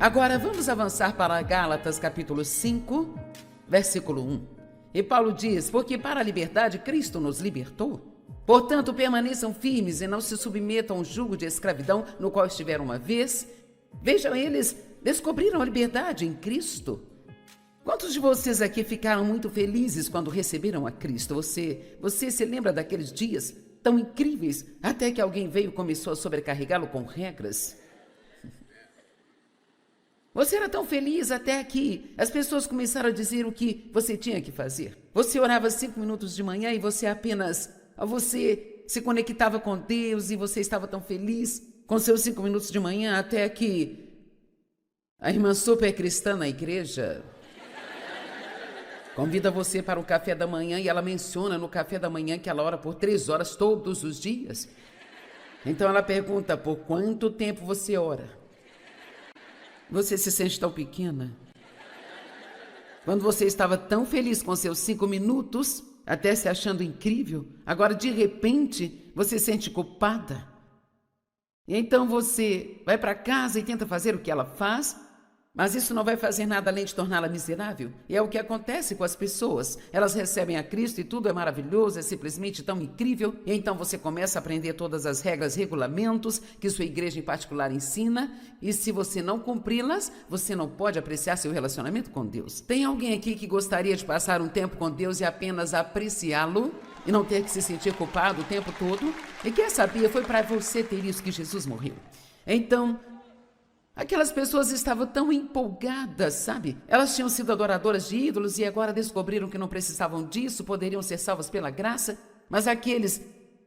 Agora vamos avançar para Gálatas capítulo 5, versículo 1. E Paulo diz: porque para a liberdade Cristo nos libertou. Portanto, permaneçam firmes e não se submetam ao jugo de escravidão no qual estiveram uma vez. Vejam, eles descobriram a liberdade em Cristo. Quantos de vocês aqui ficaram muito felizes quando receberam a Cristo? Você se lembra daqueles dias tão incríveis até que alguém veio e começou a sobrecarregá-lo com regras? Você era tão feliz até que as pessoas começaram a dizer o que você tinha que fazer. Você orava 5 minutos de manhã e você se conectava com Deus e você estava tão feliz com seus 5 minutos de manhã até que a irmã super cristã na igreja convida você para o café da manhã e ela menciona no café da manhã que ela ora por 3 horas todos os dias. Então ela pergunta: por quanto tempo você ora? Você se sente tão pequena. Quando você estava tão feliz com seus 5 minutos, até se achando incrível, agora de repente você se sente culpada. E então você vai para casa e tenta fazer o que ela faz, mas isso não vai fazer nada além de torná-la miserável. E é o que acontece com as pessoas. Elas recebem a Cristo e tudo é maravilhoso, é simplesmente tão incrível. E então você começa a aprender todas as regras, regulamentos que sua igreja em particular ensina. E se você não cumpri-las, você não pode apreciar seu relacionamento com Deus. Tem alguém aqui que gostaria de passar um tempo com Deus e apenas apreciá-lo e não ter que se sentir culpado o tempo todo? E quer saber, foi para você ter isso que Jesus morreu. Então, aquelas pessoas estavam tão empolgadas, sabe? Elas tinham sido adoradoras de ídolos e agora descobriram que não precisavam disso, poderiam ser salvas pela graça. Mas aqueles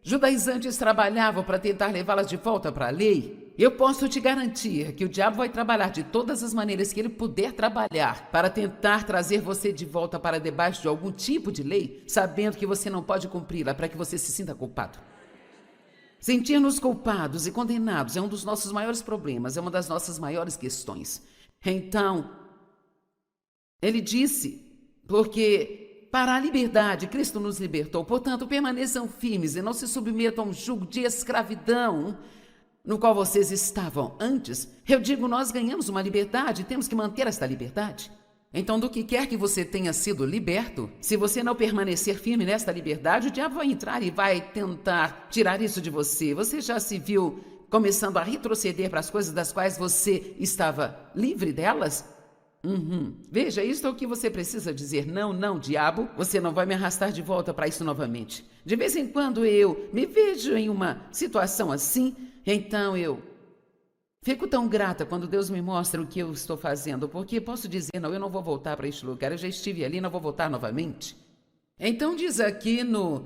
judaizantes trabalhavam para tentar levá-las de volta para a lei. Eu posso te garantir que o diabo vai trabalhar de todas as maneiras que ele puder trabalhar para tentar trazer você de volta para debaixo de algum tipo de lei, sabendo que você não pode cumpri-la, para que você se sinta culpado. Sentir-nos culpados e condenados é um dos nossos maiores problemas, é uma das nossas maiores questões. Então, ele disse: porque para a liberdade Cristo nos libertou, portanto permaneçam firmes e não se submetam a um jugo de escravidão no qual vocês estavam antes. Eu digo, nós ganhamos uma liberdade e temos que manter esta liberdade. Então, do que quer que você tenha sido liberto, se você não permanecer firme nesta liberdade, o diabo vai entrar e vai tentar tirar isso de você. Você já se viu começando a retroceder para as coisas das quais você estava livre delas? Veja, isso é o que você precisa dizer. Não, não, diabo, você não vai me arrastar de volta para isso novamente. De vez em quando eu me vejo em uma situação assim, então eu fico tão grata quando Deus me mostra o que eu estou fazendo, porque posso dizer: não, eu não vou voltar para este lugar, eu já estive ali, não vou voltar novamente. Então diz aqui no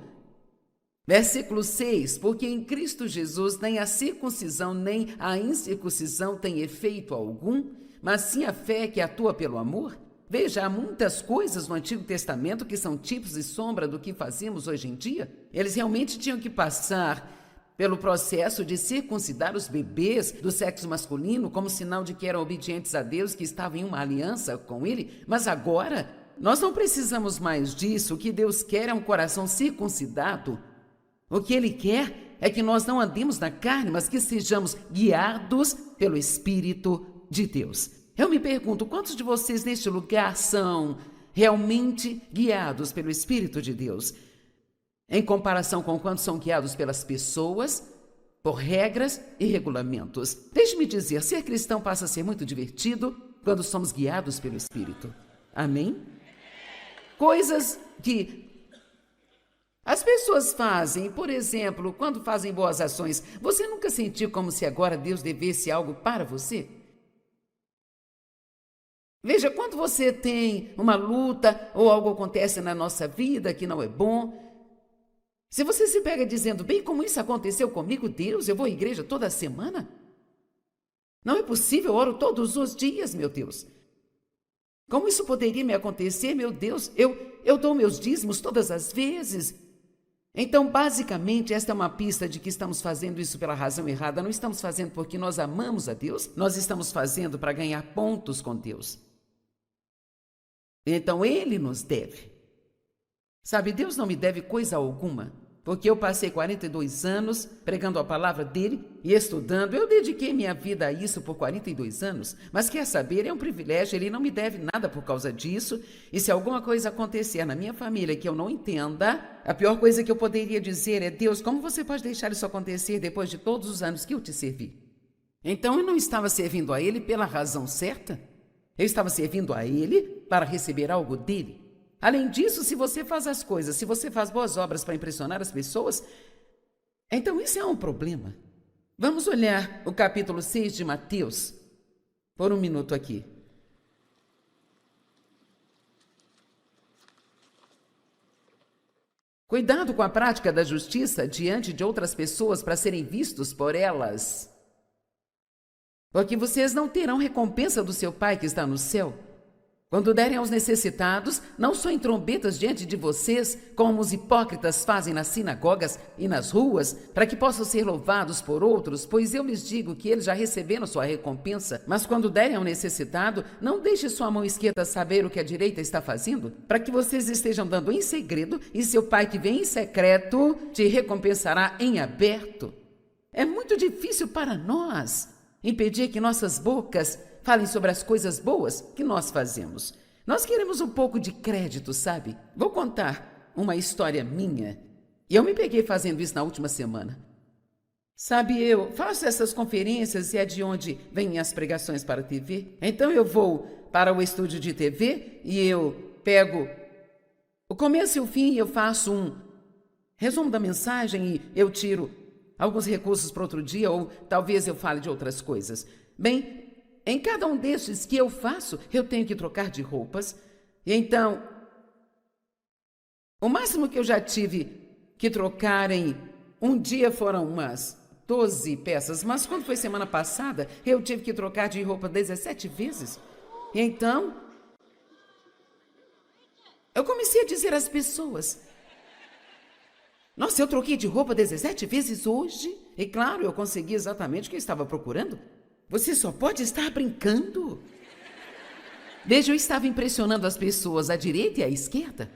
versículo 6, porque em Cristo Jesus nem a circuncisão nem a incircuncisão tem efeito algum, mas sim a fé que atua pelo amor. Veja, há muitas coisas no Antigo Testamento que são tipos e sombra do que fazemos hoje em dia. Eles realmente tinham que passar pelo processo de circuncidar os bebês do sexo masculino como sinal de que eram obedientes a Deus, que estavam em uma aliança com Ele. Mas agora, nós não precisamos mais disso. O que Deus quer é um coração circuncidado. O que Ele quer é que nós não andemos na carne, mas que sejamos guiados pelo Espírito de Deus. Eu me pergunto, quantos de vocês neste lugar são realmente guiados pelo Espírito de Deus, em comparação com quantos são guiados pelas pessoas, por regras e regulamentos? Deixe-me dizer, ser cristão passa a ser muito divertido quando somos guiados pelo Espírito. Amém? Coisas que as pessoas fazem, por exemplo, quando fazem boas ações, você nunca sentiu como se agora Deus devesse algo para você? Veja, quando você tem uma luta ou algo acontece na nossa vida que não é bom, se você se pega dizendo: bem, como isso aconteceu comigo, Deus, eu vou à igreja toda semana? Não é possível, eu oro todos os dias, meu Deus. Como isso poderia me acontecer, meu Deus? Eu dou meus dízimos todas as vezes. Então, basicamente, esta é uma pista de que estamos fazendo isso pela razão errada. Não estamos fazendo porque nós amamos a Deus, nós estamos fazendo para ganhar pontos com Deus. Então, Ele nos deve. Sabe, Deus não me deve coisa alguma. porque eu passei 42 anos pregando a palavra dele e estudando. Eu dediquei minha vida a isso por 42 anos, mas quer saber, é um privilégio, ele não me deve nada por causa disso, e se alguma coisa acontecer na minha família que eu não entenda, a pior coisa que eu poderia dizer é: Deus, como você pode deixar isso acontecer depois de todos os anos que eu te servi? Então eu não estava servindo a ele pela razão certa, eu estava servindo a ele para receber algo dele. Além disso, se você faz as coisas, se você faz boas obras para impressionar as pessoas, então isso é um problema. Vamos olhar o capítulo 6 de Mateus por um minuto aqui. Cuidado com a prática da justiça diante de outras pessoas para serem vistos por elas, porque vocês não terão recompensa do seu Pai que está no céu. Quando derem aos necessitados, não soem trombetas diante de vocês, como os hipócritas fazem nas sinagogas e nas ruas, para que possam ser louvados por outros, pois eu lhes digo que eles já receberam sua recompensa. Mas quando derem ao necessitado, não deixe sua mão esquerda saber o que a direita está fazendo, para que vocês estejam dando em segredo, e seu Pai que vem em secreto te recompensará em aberto. É muito difícil para nós impedir que nossas bocas falem sobre as coisas boas que nós fazemos. Nós queremos um pouco de crédito, sabe? Vou contar uma história minha. E eu me peguei fazendo isso na última semana. Sabe, eu faço essas conferências e é de onde vêm as pregações para a TV. Então eu vou para o estúdio de TV e eu pego o começo e o fim e eu faço um resumo da mensagem e eu tiro alguns recursos para outro dia, ou talvez eu fale de outras coisas. Bem, em cada um desses que eu faço, eu tenho que trocar de roupas. E então, o máximo que eu já tive que trocar em um dia foram umas 12 peças. Mas quando foi semana passada, eu tive que trocar de roupa 17 vezes. E então, eu comecei a dizer às pessoas: nossa, eu troquei de roupa 17 vezes hoje. E claro, eu consegui exatamente o que eu estava procurando. Você só pode estar brincando. Veja, eu estava impressionando as pessoas à direita e à esquerda.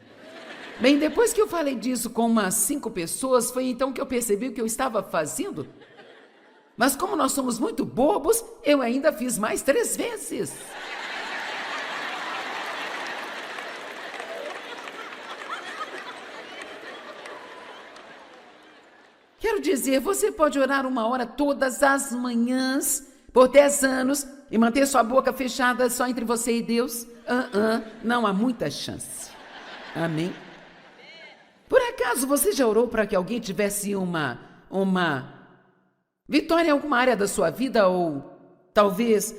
Bem, depois que eu falei disso com umas 5 pessoas, foi então que eu percebi o que eu estava fazendo. Mas como nós somos muito bobos, eu ainda fiz mais 3 vezes. Quero dizer, você pode orar 1 hora todas as manhãs por 10 anos e manter sua boca fechada só entre você e Deus? Não há muita chance. Amém? Por acaso você já orou para que alguém tivesse uma vitória em alguma área da sua vida? Ou talvez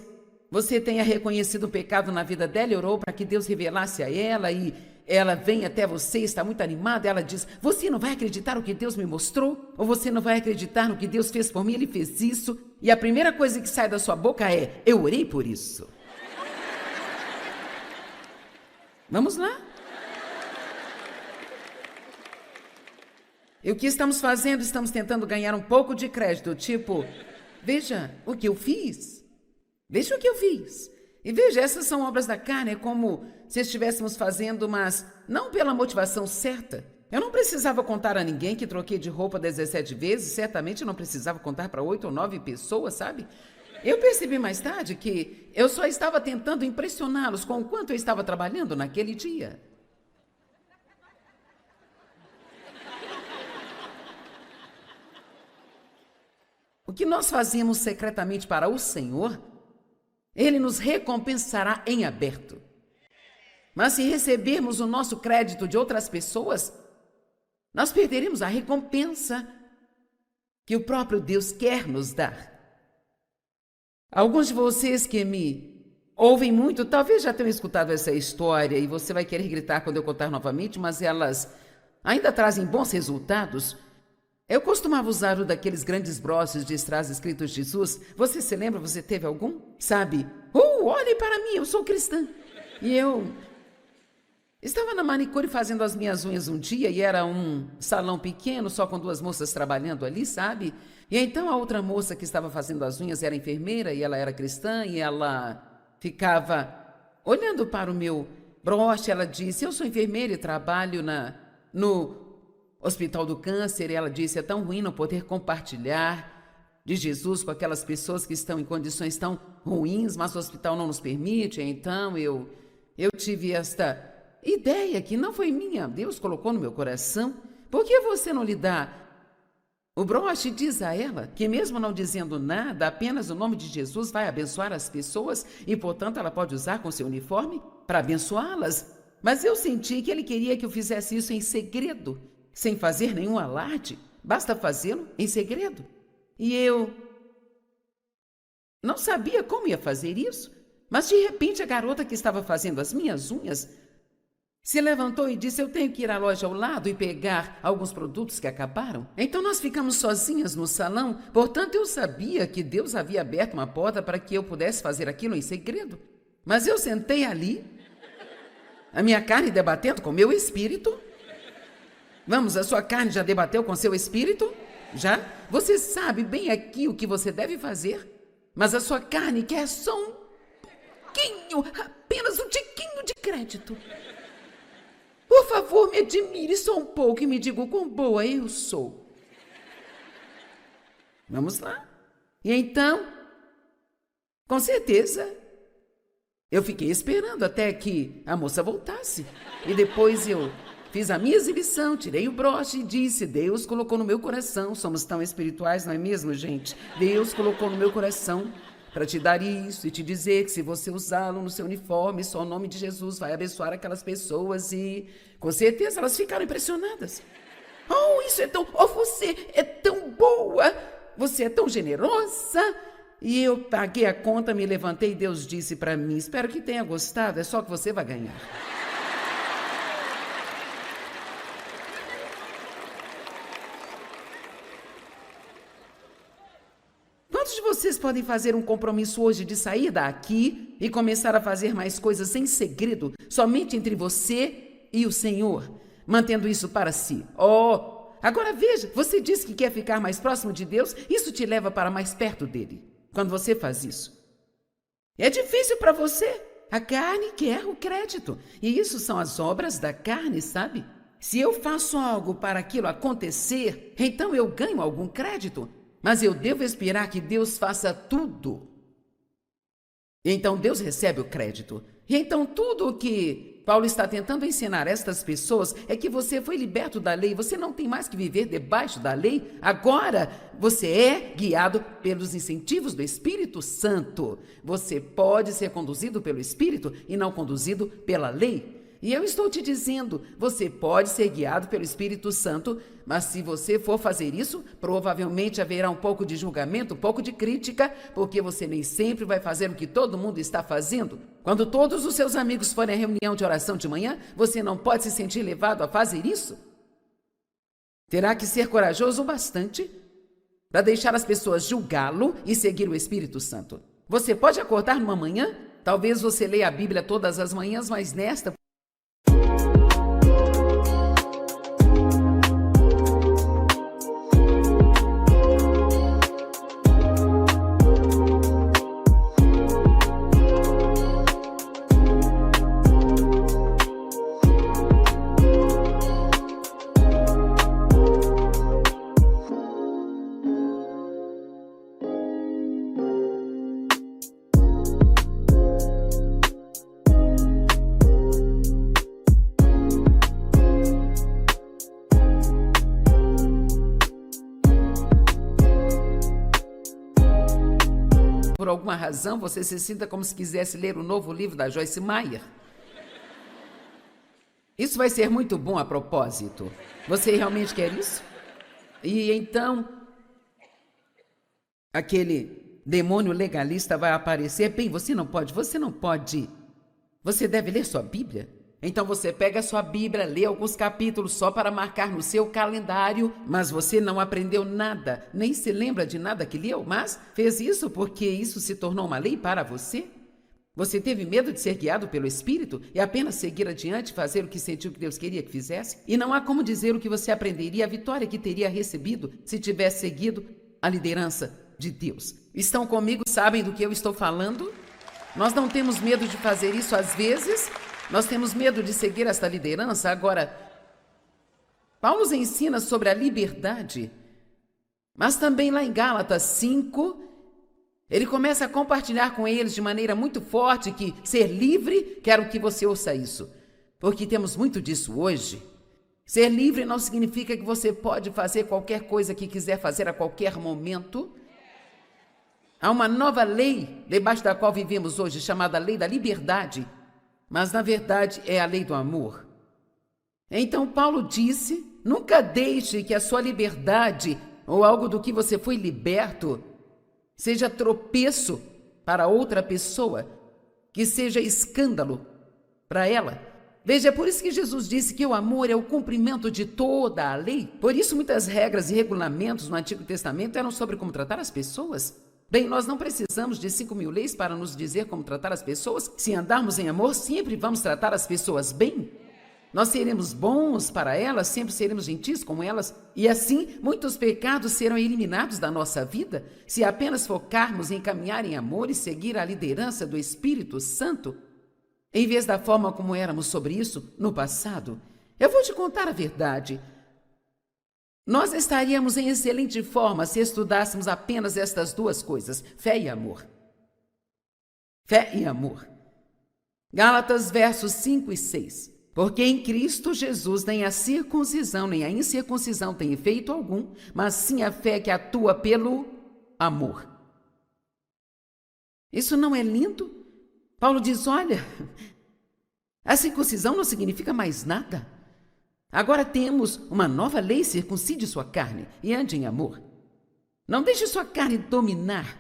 você tenha reconhecido um pecado na vida dela e orou para que Deus revelasse a ela e ela vem até você, está muito animada, ela diz: você não vai acreditar no que Deus me mostrou? Ou você não vai acreditar no que Deus fez por mim? Ele fez isso. E a primeira coisa que sai da sua boca é: eu orei por isso. Vamos lá? E o que estamos fazendo? Estamos tentando ganhar um pouco de crédito, tipo: veja o que eu fiz. Veja o que eu fiz. E veja, essas são obras da carne, é como se estivéssemos fazendo, mas não pela motivação certa. Eu não precisava contar a ninguém que troquei de roupa 17 vezes, certamente eu não precisava contar para 8 ou 9 pessoas, sabe? Eu percebi mais tarde que eu só estava tentando impressioná-los com o quanto eu estava trabalhando naquele dia. O que nós fazemos secretamente para o Senhor, Ele nos recompensará em aberto. Mas se recebermos o nosso crédito de outras pessoas, nós perderemos a recompensa que o próprio Deus quer nos dar. Alguns de vocês que me ouvem muito, talvez já tenham escutado essa história e você vai querer gritar quando eu contar novamente, mas elas ainda trazem bons resultados. Eu costumava usar um daqueles grandes broches de strass escritos Jesus. Você se lembra? Você teve algum? Sabe? Olhe para mim, eu sou cristã. E eu estava na manicure fazendo as minhas unhas um dia e era um salão pequeno, só com 2 moças trabalhando ali, sabe? E então a outra moça que estava fazendo as unhas era enfermeira e ela era cristã e ela ficava olhando para o meu broche. Ela disse: eu sou enfermeira e trabalho Hospital do Câncer, e ela disse, é tão ruim não poder compartilhar de Jesus com aquelas pessoas que estão em condições tão ruins, mas o hospital não nos permite. Então eu tive esta ideia que não foi minha, Deus colocou no meu coração. Por que você não lhe dá? O broche diz a ela que mesmo não dizendo nada, apenas o nome de Jesus vai abençoar as pessoas e, portanto, ela pode usar com seu uniforme para abençoá-las. Mas eu senti que ele queria que eu fizesse isso em segredo, sem fazer nenhum alarde. Basta fazê-lo em segredo. E eu não sabia como ia fazer isso, mas de repente a garota que estava fazendo as minhas unhas se levantou e disse, eu tenho que ir à loja ao lado e pegar alguns produtos que acabaram. Então nós ficamos sozinhas no salão, portanto eu sabia que Deus havia aberto uma porta para que eu pudesse fazer aquilo em segredo. Mas eu sentei ali, a minha carne debatendo com o meu espírito. Vamos, a sua carne já debateu com seu espírito? Já? Você sabe bem aqui o que você deve fazer, mas a sua carne quer só um pouquinho, apenas um tiquinho de crédito. Por favor, me admire só um pouco e me diga o quão boa eu sou. Vamos lá. E então, com certeza, eu fiquei esperando até que a moça voltasse. E depois eu fiz a minha exibição, tirei o broche e disse, Deus colocou no meu coração, somos tão espirituais, não é mesmo, gente? Deus colocou no meu coração para te dar isso e te dizer que se você usá-lo no seu uniforme, só o nome de Jesus vai abençoar aquelas pessoas. E com certeza elas ficaram impressionadas. Oh, isso é tão... Oh, você é tão boa! Você é tão generosa! E eu paguei a conta, me levantei e Deus disse para mim, espero que tenha gostado, é só que você vai ganhar. Quantos de vocês podem fazer um compromisso hoje de sair daqui e começar a fazer mais coisas em segredo, somente entre você e o Senhor, mantendo isso para si? Oh, agora veja, você disse que quer ficar mais próximo de Deus, isso te leva para mais perto dele, quando você faz isso. É difícil para você, a carne quer o crédito, e isso são as obras da carne, sabe? Se eu faço algo para aquilo acontecer, então eu ganho algum crédito. Mas eu devo esperar que Deus faça tudo. Então Deus recebe o crédito. E então tudo o que Paulo está tentando ensinar a estas pessoas é que você foi liberto da lei, você não tem mais que viver debaixo da lei. Agora você é guiado pelos incentivos do Espírito Santo. Você pode ser conduzido pelo Espírito e não conduzido pela lei. E eu estou te dizendo, você pode ser guiado pelo Espírito Santo, mas se você for fazer isso, provavelmente haverá um pouco de julgamento, um pouco de crítica, porque você nem sempre vai fazer o que todo mundo está fazendo. Quando todos os seus amigos forem à reunião de oração de manhã, você não pode se sentir levado a fazer isso. Terá que ser corajoso o bastante para deixar as pessoas julgá-lo e seguir o Espírito Santo. Você pode acordar numa manhã, talvez você leia a Bíblia todas as manhãs, mas nesta por alguma razão, você se sinta como se quisesse ler o novo livro da Joyce Meyer. Isso vai ser muito bom a propósito. Você realmente quer isso? E então, aquele demônio legalista vai aparecer. Bem, você não pode. Você deve ler sua Bíblia. Então você pega a sua Bíblia, lê alguns capítulos só para marcar no seu calendário, mas você não aprendeu nada, nem se lembra de nada que leu, mas fez isso porque isso se tornou uma lei para você? Você teve medo de ser guiado pelo Espírito e apenas seguir adiante, fazer o que sentiu que Deus queria que fizesse? E não há como dizer o que você aprenderia, a vitória que teria recebido se tivesse seguido a liderança de Deus. Estão comigo, sabem do que eu estou falando? Nós não temos medo de fazer isso às vezes. Nós temos medo de seguir esta liderança. Agora, Paulo nos ensina sobre a liberdade, mas também lá em Gálatas 5, ele começa a compartilhar com eles de maneira muito forte que ser livre, quero que você ouça isso, porque temos muito disso hoje. Ser livre não significa que você pode fazer qualquer coisa que quiser fazer a qualquer momento. Há uma nova lei debaixo da qual vivemos hoje, chamada lei da liberdade, mas na verdade é a lei do amor. Então Paulo disse, nunca deixe que a sua liberdade ou algo do que você foi liberto seja tropeço para outra pessoa, que seja escândalo para ela. Veja, é por isso que Jesus disse que o amor é o cumprimento de toda a lei. Por isso muitas regras e regulamentos no Antigo Testamento eram sobre como tratar as pessoas. Bem, nós não precisamos de 5.000 leis para nos dizer como tratar as pessoas. Se andarmos em amor, sempre vamos tratar as pessoas bem. Nós seremos bons para elas, sempre seremos gentis com elas, e assim muitos pecados serão eliminados da nossa vida, se apenas focarmos em caminhar em amor e seguir a liderança do Espírito Santo, em vez da forma como éramos sobre isso no passado. Eu vou te contar a verdade. Nós estaríamos em excelente forma se estudássemos apenas estas duas coisas, fé e amor. Fé e amor. Gálatas versos 5 e 6. Porque em Cristo Jesus nem a circuncisão nem a incircuncisão tem efeito algum, mas sim a fé que atua pelo amor. Isso não é lindo? Paulo diz, olha, a circuncisão não significa mais nada. Agora temos uma nova lei, circuncide sua carne e ande em amor. Não deixe sua carne dominar.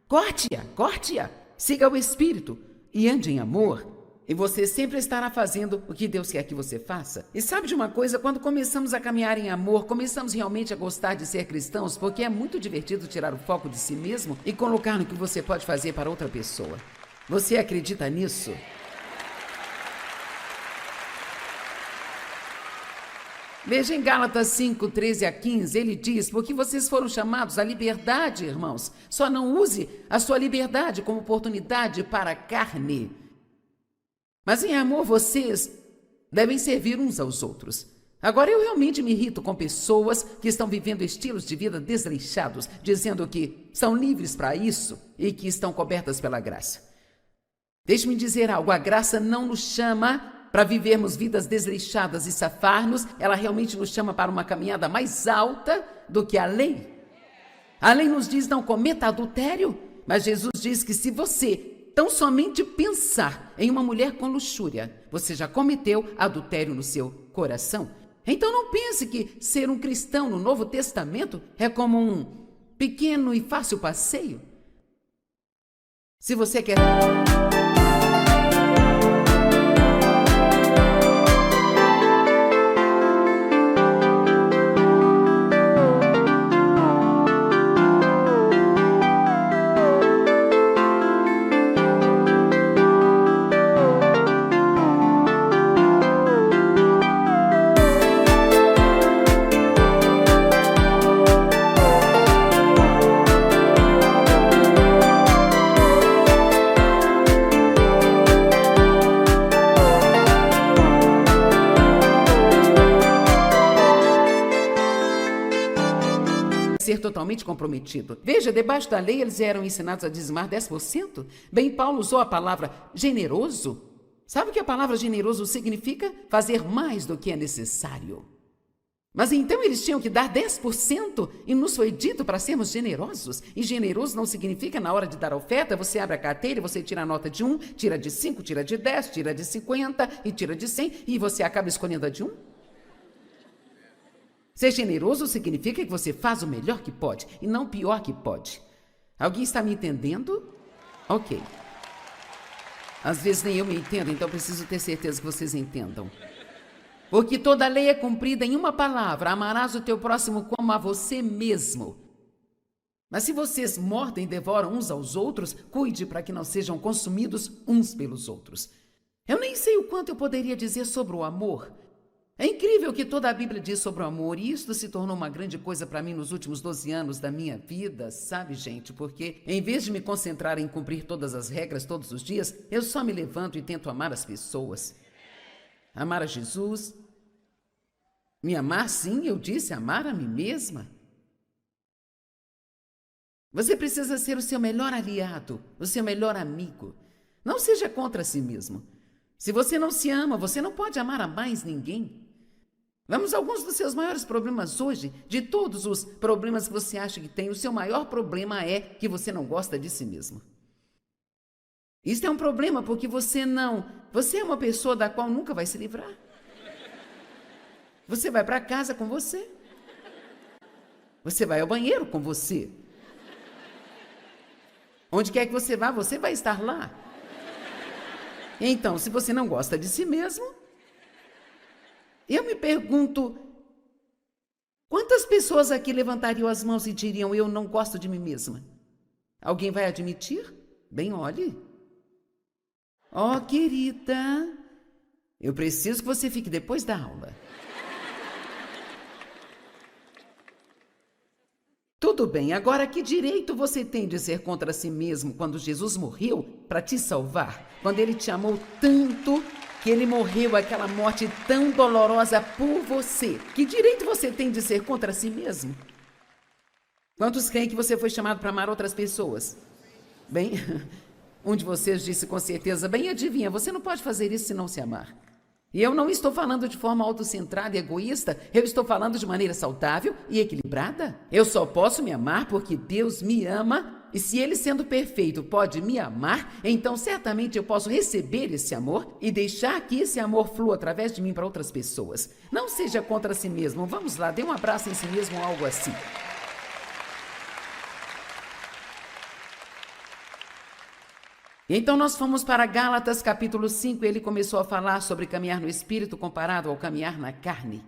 Corte-a, siga o Espírito e ande em amor. E você sempre estará fazendo o que Deus quer que você faça. E sabe de uma coisa? Quando começamos a caminhar em amor, começamos realmente a gostar de ser cristãos, porque é muito divertido tirar o foco de si mesmo e colocar no que você pode fazer para outra pessoa. Você acredita nisso? Veja em Gálatas 5, 13 a 15, ele diz, porque vocês foram chamados à liberdade, irmãos. Só não use a sua liberdade como oportunidade para a carne. Mas em amor vocês devem servir uns aos outros. Agora eu realmente me irrito com pessoas que estão vivendo estilos de vida desleixados, dizendo que são livres para isso e que estão cobertas pela graça. Deixe-me dizer algo, a graça não nos chama para vivermos vidas desleixadas e safar-nos, ela realmente nos chama para uma caminhada mais alta do que a lei. A lei nos diz não cometa adultério, mas Jesus diz que se você tão somente pensar em uma mulher com luxúria, você já cometeu adultério no seu coração. Então não pense que ser um cristão no Novo Testamento é como um pequeno e fácil passeio. Se você quer... ser totalmente comprometido. Veja, debaixo da lei eles eram ensinados a dizimar 10%. Bem, Paulo usou a palavra generoso. Sabe o que a palavra generoso significa? Fazer mais do que é necessário. Mas então eles tinham que dar 10% e nos foi dito para sermos generosos. E generoso não significa na hora de dar oferta, você abre a carteira e você tira a nota de 1, tira de 5, tira de 10, tira de 50 e tira de 100 e você acaba escolhendo a de 1. Ser generoso significa que você faz o melhor que pode e não o pior que pode. Alguém está me entendendo? Ok. Às vezes nem eu me entendo, então preciso ter certeza que vocês entendam. Porque toda a lei é cumprida em uma palavra: amarás o teu próximo como a você mesmo. Mas se vocês mordem e devoram uns aos outros, cuide para que não sejam consumidos uns pelos outros. Eu nem sei o quanto eu poderia dizer sobre o amor. É incrível que toda a Bíblia diz sobre o amor, e isso se tornou uma grande coisa para mim nos últimos 12 anos da minha vida, sabe, gente? Porque em vez de me concentrar em cumprir todas as regras todos os dias, eu só me levanto e tento amar as pessoas. Amar a Jesus, Me amar, sim, eu disse, amar a mim mesma. Você precisa ser o seu melhor aliado, o seu melhor amigo. Não seja contra si mesmo. Se você não se ama, você não pode amar a mais ninguém. Vamos a alguns dos seus maiores problemas hoje. De todos os problemas que você acha que tem, o seu maior problema é que você não gosta de si mesmo. Isso é um problema porque você é uma pessoa da qual nunca vai se livrar. Você vai para casa com você. Você vai ao banheiro com você. Onde quer que você vá, você vai estar lá. Então, se você não gosta de si mesmo, eu me pergunto, quantas pessoas aqui levantariam as mãos e diriam, eu não gosto de mim mesma? Alguém vai admitir? Bem, olhe. Oh, querida, eu preciso que você fique depois da aula. Tudo bem, agora que direito você tem de ser contra si mesmo quando Jesus morreu para te salvar? Quando ele te amou tanto que ele morreu aquela morte tão dolorosa por você. Que direito você tem de ser contra si mesmo? Quantos creem que você foi chamado para amar outras pessoas? Bem, um de vocês disse com certeza, bem, adivinha, você não pode fazer isso se não se amar. E eu não estou falando de forma autocentrada e egoísta, eu estou falando de maneira saudável e equilibrada. Eu só posso me amar porque Deus me ama, e se Ele, sendo perfeito, pode me amar, então certamente eu posso receber esse amor e deixar que esse amor flua através de mim para outras pessoas. Não seja contra si mesmo. Vamos lá, dê um abraço em si mesmo ou algo assim. Então nós fomos para Gálatas capítulo 5 e ele começou a falar sobre caminhar no Espírito comparado ao caminhar na carne.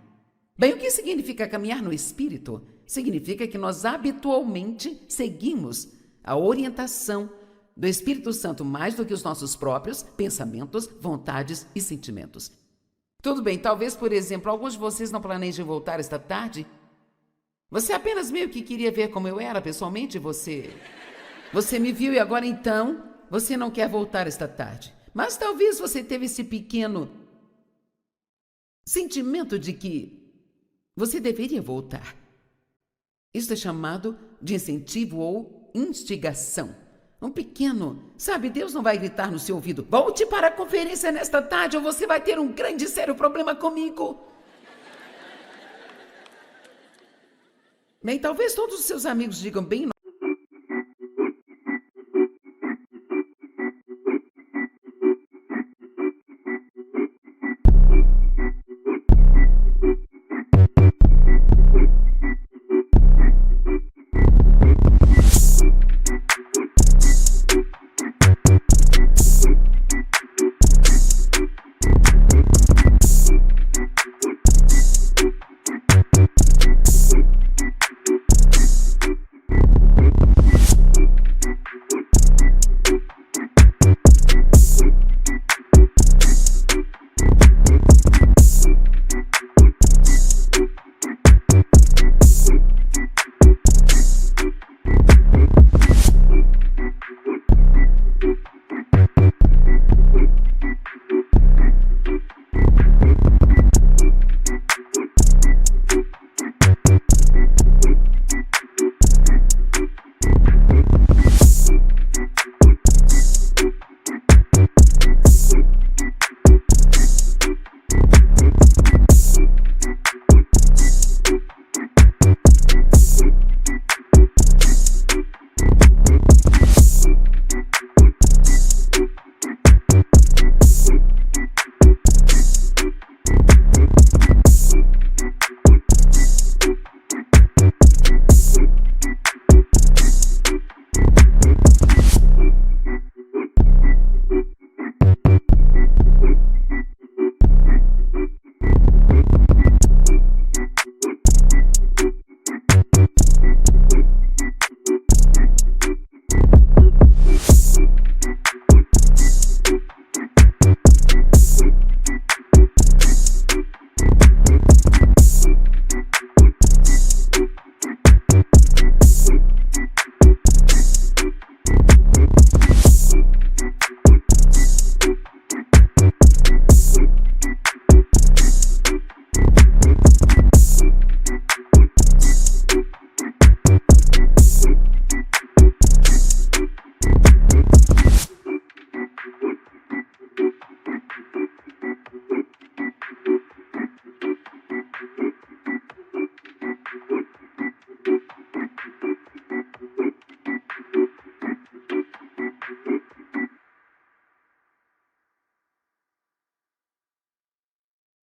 Bem, o que significa caminhar no Espírito? Significa que nós habitualmente seguimos a orientação do Espírito Santo mais do que os nossos próprios pensamentos, vontades e sentimentos. Tudo bem, talvez, por exemplo, alguns de vocês não planejem voltar esta tarde. Você apenas meio que queria ver como eu era pessoalmente, você me viu e agora então você não quer voltar esta tarde. Mas talvez você teve esse pequeno sentimento de que você deveria voltar. Isso é chamado de incentivo ou instigação. Um pequeno, sabe, Deus não vai gritar no seu ouvido, volte para a conferência nesta tarde ou você vai ter um grande e sério problema comigo. Bem, talvez todos os seus amigos digam bem,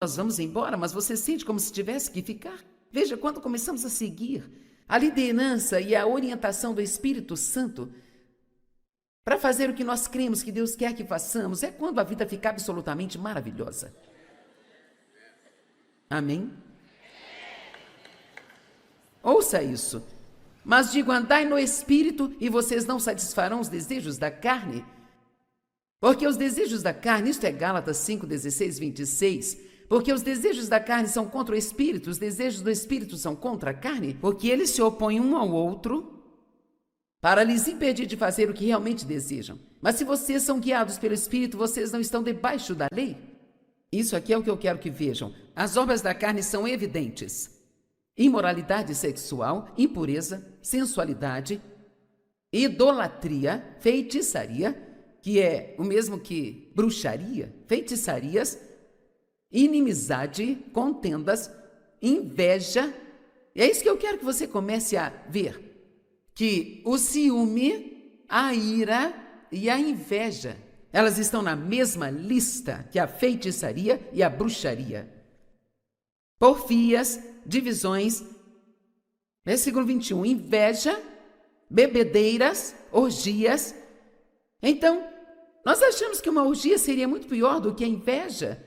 nós vamos embora, mas você sente como se tivesse que ficar. Veja, quando começamos a seguir a liderança e a orientação do Espírito Santo para fazer o que nós cremos que Deus quer que façamos, é quando a vida fica absolutamente maravilhosa. Amém? Ouça isso. Mas digo, andai no Espírito e vocês não satisfarão os desejos da carne. Porque os desejos da carne, isto é Gálatas 5, 16, 26, porque os desejos da carne são contra o Espírito, os desejos do Espírito são contra a carne, porque eles se opõem um ao outro para lhes impedir de fazer o que realmente desejam. Mas se vocês são guiados pelo Espírito, vocês não estão debaixo da lei. Isso aqui é o que eu quero que vejam. As obras da carne são evidentes. Imoralidade sexual, impureza, sensualidade, idolatria, feitiçaria, que é o mesmo que bruxaria, feitiçarias, inimizade, contendas, inveja. E é isso que eu quero que você comece a ver. Que o ciúme, a ira e a inveja, elas estão na mesma lista que a feitiçaria e a bruxaria. Porfias, divisões. Versículo 21, inveja, bebedeiras, orgias. Então, nós achamos que uma orgia seria muito pior do que a inveja.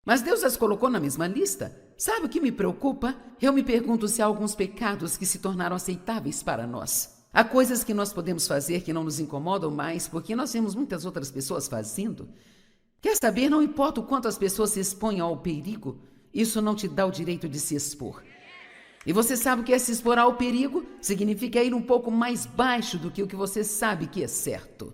Mas Deus as colocou na mesma lista. Sabe o que me preocupa? Eu me pergunto se há alguns pecados que se tornaram aceitáveis para nós. Há coisas que nós podemos fazer que não nos incomodam mais, porque nós vemos muitas outras pessoas fazendo. Quer saber? Não importa o quanto as pessoas se exponham ao perigo, isso não te dá o direito de se expor. E você sabe o que é se expor ao perigo? Significa ir um pouco mais baixo do que o que você sabe que é certo.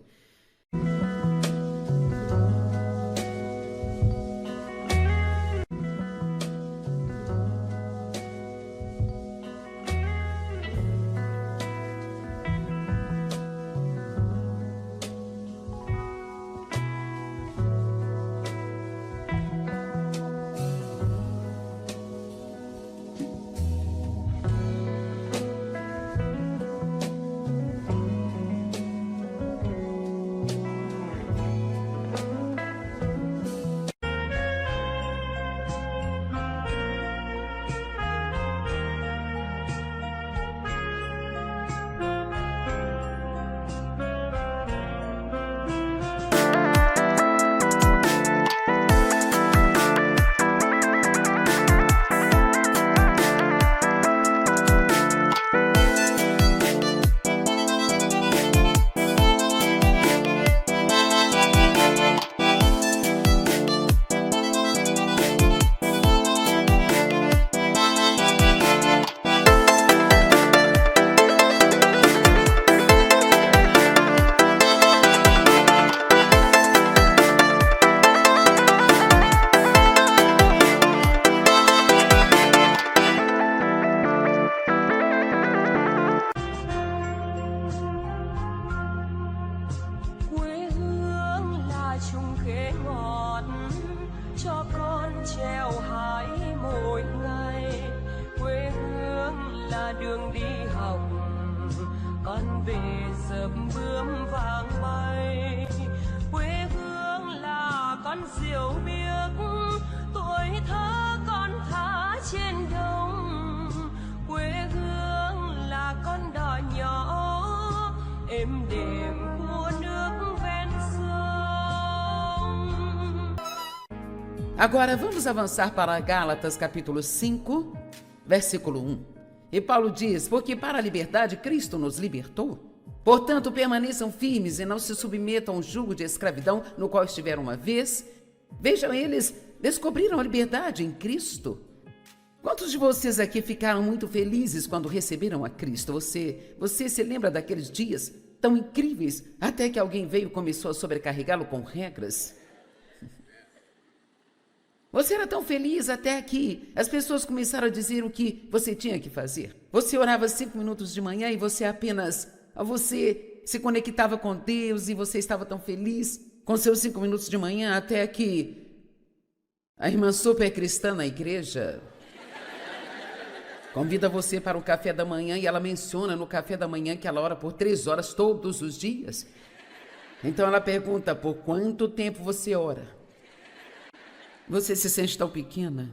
Đường đi học con về sớm bướm vàng bay, quê hương là con diều biếc, tuổi thơ con thả trên đồng, quê hương là con đò nhỏ êm đềm của nước ven sông. Agora vamos avançar para Gálatas capítulo 5, versículo 1. E Paulo diz, porque para a liberdade Cristo nos libertou. Portanto, permaneçam firmes e não se submetam ao jugo de escravidão no qual estiveram uma vez. Vejam, eles descobriram a liberdade em Cristo. Quantos de vocês aqui ficaram muito felizes quando receberam a Cristo? Você se lembra daqueles dias tão incríveis até que alguém veio e começou a sobrecarregá-lo com regras? Você era tão feliz até que as pessoas começaram a dizer o que você tinha que fazer. Você orava 5 minutos de manhã e você se conectava com Deus e você estava tão feliz com seus 5 minutos de manhã até que a irmã super cristã na igreja convida você para o café da manhã e ela menciona no café da manhã que ela ora por 3 horas todos os dias. Então ela pergunta, por quanto tempo você ora? Você se sente tão pequena.